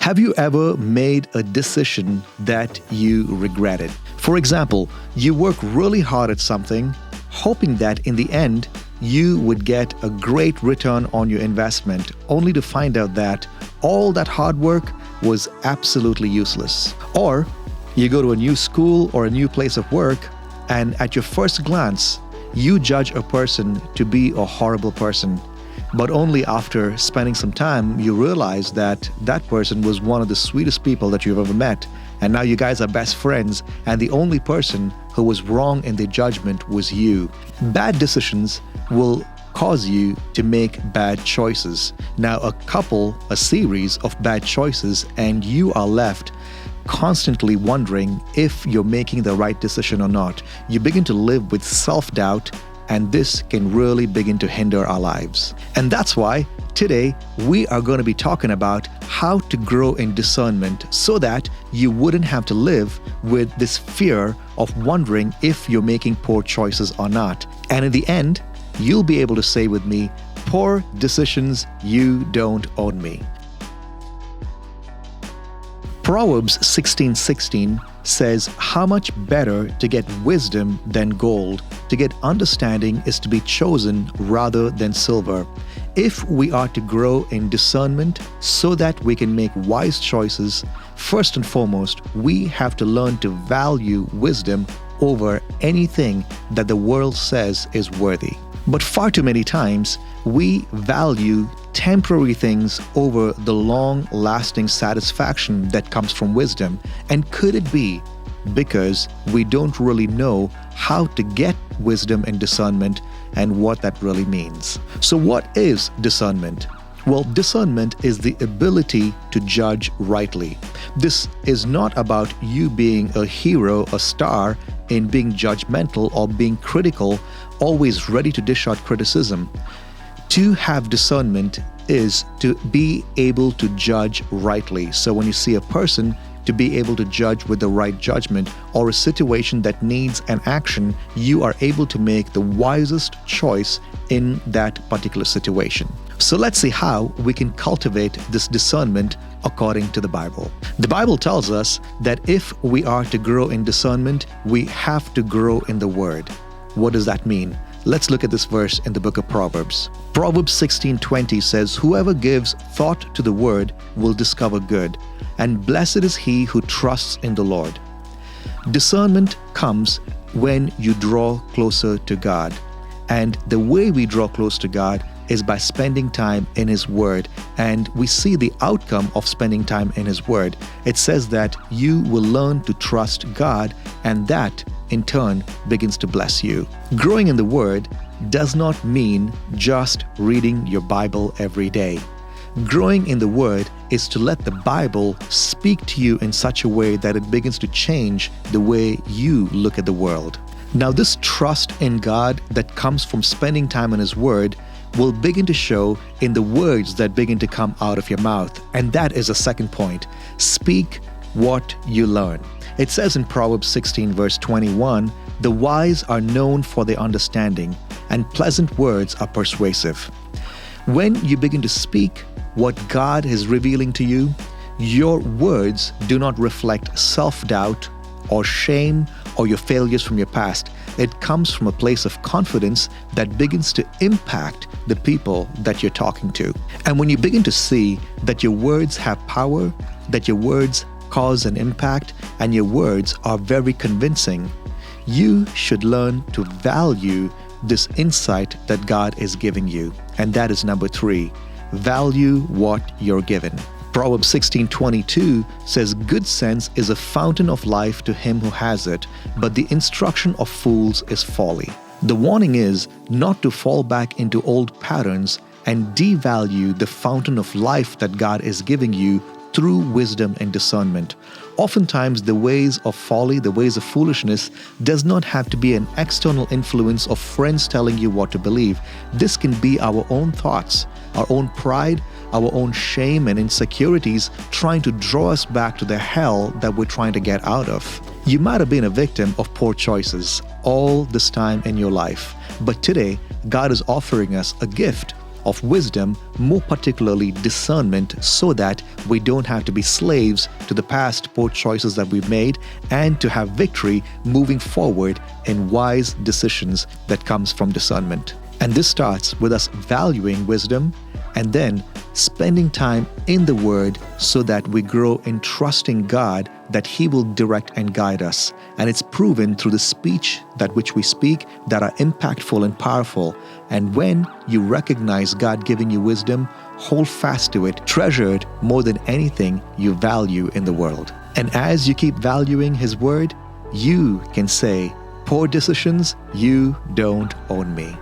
Have you ever made a decision that you regretted? For example, you work really hard at something, hoping that in the end, you would get a great return on your investment, only to find out that all that hard work was absolutely useless. Or you go to a new school or a new place of work, and at your first glance, you judge a person to be a horrible person. But only after spending some time, you realize that that person was one of the sweetest people that you've ever met. And now you guys are best friends, and the only person who was wrong in their judgment was you. Bad decisions will cause you to make bad choices. Now, a series of bad choices, and you are left constantly wondering if you're making the right decision or not. You begin to live with self-doubt, and this can really begin to hinder our lives. And that's why today we are going to be talking about how to grow in discernment so that you wouldn't have to live with this fear of wondering if you're making poor choices or not. And in the end, you'll be able to say with me, "Poor decisions, you don't own me." Proverbs 16:16 says, "How much better to get wisdom than gold. To get understanding is to be chosen rather than silver." If we are to grow in discernment so that we can make wise choices, first and foremost, we have to learn to value wisdom over anything that the world says is worthy. But far too many times, we value temporary things over the long-lasting satisfaction that comes from wisdom. And could it be because we don't really know how to get wisdom and discernment and what that really means? So what is discernment? Well, discernment is the ability to judge rightly. This is not about you being a hero, a star, in being judgmental or being critical, always ready to dish out criticism. To have discernment is to be able to judge rightly. So when you see a person, to be able to judge with the right judgment, or a situation that needs an action, you are able to make the wisest choice in that particular situation. So let's see how we can cultivate this discernment according to the Bible. The Bible tells us that if we are to grow in discernment, we have to grow in the Word. What does that mean? Let's look at this verse in the book of Proverbs. Proverbs 16:20 says, "Whoever gives thought to the word will discover good, and blessed is he who trusts in the Lord." Discernment comes when you draw closer to God. And the way we draw close to God is by spending time in His Word. And we see the outcome of spending time in His Word. It says that you will learn to trust God, and that in turn begins to bless you. Growing in the Word does not mean just reading your Bible every day. Growing in the Word is to let the Bible speak to you in such a way that it begins to change the way you look at the world. Now, this trust in God that comes from spending time in His Word will begin to show in the words that begin to come out of your mouth. And that is a second point. Speak what you learn. It says in Proverbs 16 verse 21, "The wise are known for their understanding, and pleasant words are persuasive." When you begin to speak what God is revealing to you, your words do not reflect self-doubt or shame or your failures from your past. It comes from a place of confidence that begins to impact the people that you're talking to. And when you begin to see that your words have power, that your words cause an impact, and your words are very convincing, you should learn to value this insight that God is giving you. And that is number 3. Value what you're given. Proverbs 16:22 says, "Good sense is a fountain of life to him who has it, but the instruction of fools is folly." The warning is not to fall back into old patterns and devalue the fountain of life that God is giving you through wisdom and discernment. Oftentimes, the ways of folly, the ways of foolishness, does not have to be an external influence of friends telling you what to believe. This can be our own thoughts, our own pride, our own shame and insecurities trying to draw us back to the hell that we're trying to get out of. You might have been a victim of poor choices all this time in your life, but today, God is offering us a gift of wisdom, more particularly discernment, so that we don't have to be slaves to the past poor choices that we've made, and to have victory moving forward in wise decisions that comes from discernment. And this starts with us valuing wisdom and then spending time in the Word so that we grow in trusting God that He will direct and guide us. And it's proven through the speech that which we speak that are impactful and powerful. And when you recognize God giving you wisdom, hold fast to it, treasure it more than anything you value in the world. And as you keep valuing His Word, you can say, poor decisions, you don't own me.